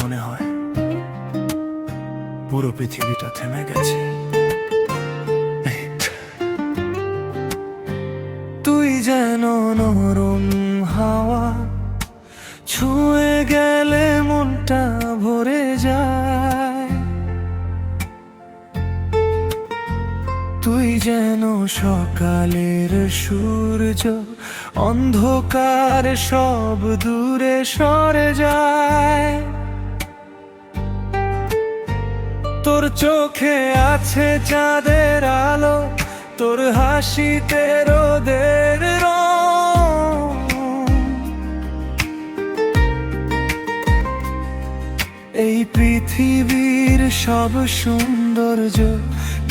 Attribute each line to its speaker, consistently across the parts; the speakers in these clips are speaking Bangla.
Speaker 1: মনে হয় পুরো পৃথিবীটা থেমে গেছে। তুই যেন নরম হাওয়া, ছুঁয়ে গেলে মনটা ভরে যায়। তুই যেন সকালের সূর্য, অন্ধকার সব দূরে সরে যায়। তোর চোখে আছে চাঁদের আলো, তোর হাসিতে রোদের রং। এই পৃথিবীর সব সৌন্দর্য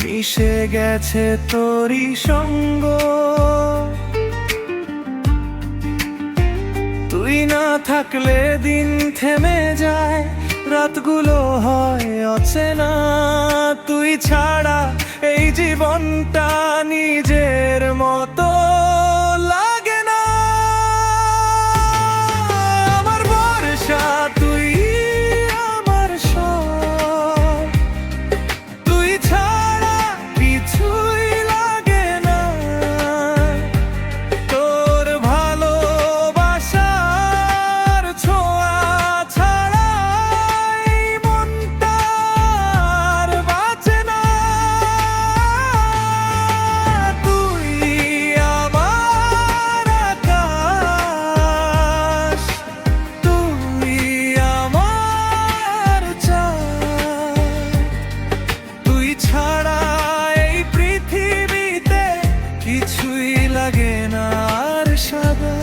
Speaker 1: মিশে গেছে তোরই সঙ্গ। তুই না থাকলে দিন থেমে যায়, রাতগুলো হয় অচেনা। তুই ছাড়া এই জীবনটা নিজের মতো লাগে না। আমার ভরসা তুই, আমার সব, তুই ছাড়া কিছুই লাগে না। তোর ভালোবাসার ছোঁয়া ছাড়া এই মনটা আর বাঁচে না। তুই আমার আকাশ, তুই আমার চাঁদ, তুই ছাড়া এই পৃথিবীতে কিছুই লাগে না আর সাদা।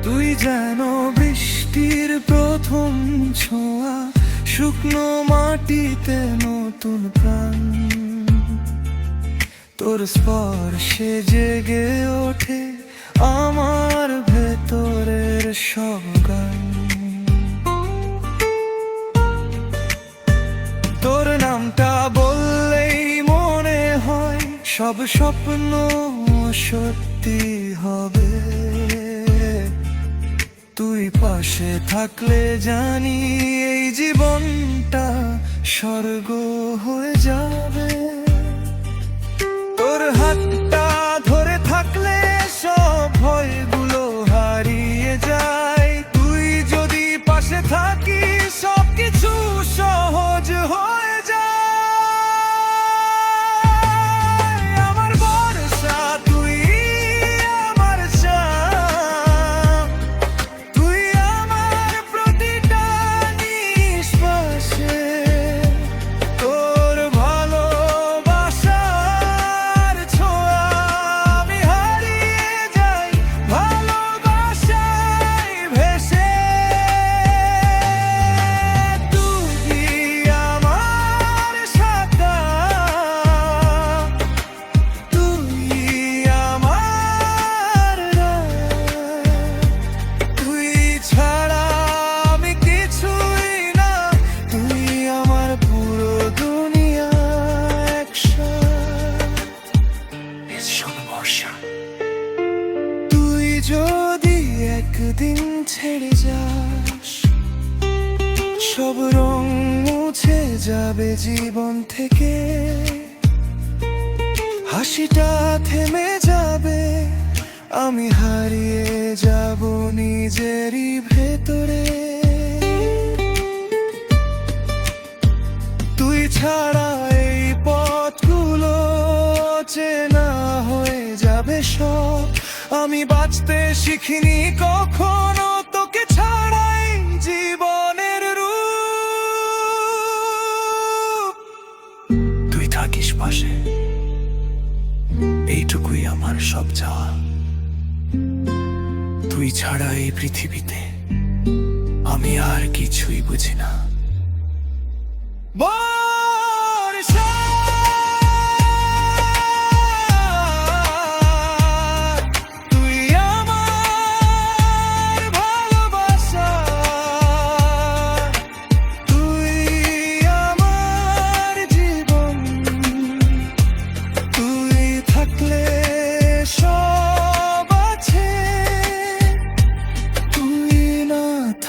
Speaker 1: তুই যেন বৃষ্টির প্রথম ছোঁয়া, শুকনো মাটিতে নতুন প্রাণ। তোর স্পর্শে জেগে ওঠে আমার ভেতরের সব গান। তোর নামটা বললেই মনে হয় সব স্বপ্ন সত্যি হবে। তুই পাশে থাকলে জানি এই জীবনটা স্বর্গ হয়ে যাবে। তোর হাতটা ধরে থাকলে সব ভয়গুলো হারিয়ে যায়। তুই যদি পাশে থাকিস সব কিছু সহজ হয়ে যায়। আমার ভরসা তুই, আমার চাঁদ, তুই আমার প্রতিটা নিঃশ্বাসে। তোর ভালোবাসার ছোঁয়া আমি হারিয়ে যাই ভালোবাসায় ভেসে। তুই আমার সাথী, তুই আমার রাত, তুই ছাড়া আমি কিছুই না। তুই আমার পুরো দুনিয়া একসাথে। তুই যদি একদিন ছেড়ে যাস, সব রং মুছে যাবে জীবন থেকে। হাসিটা থেমে যাবে, আমি হারিয়ে যাব নিজেরই ভেতরে। তুই ছাড়া এই পথগুলো চেনা হয়ে যাবে সব। আমি বাঁচতে শিখিনি কখনো তোকে ছাড়াই জীবনের রূপ। তুই থাকিস পাশে, এইটুকুই আমার সব চাওয়া। তুই ছাড়া এই পৃথিবীতে আমি আর কিছুই বুঝি না। বর্ষা তুই আমার ভালোবাসা,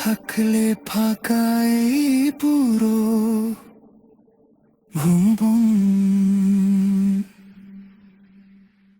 Speaker 1: থাকলে ফাঁকাই পুরো ঘুম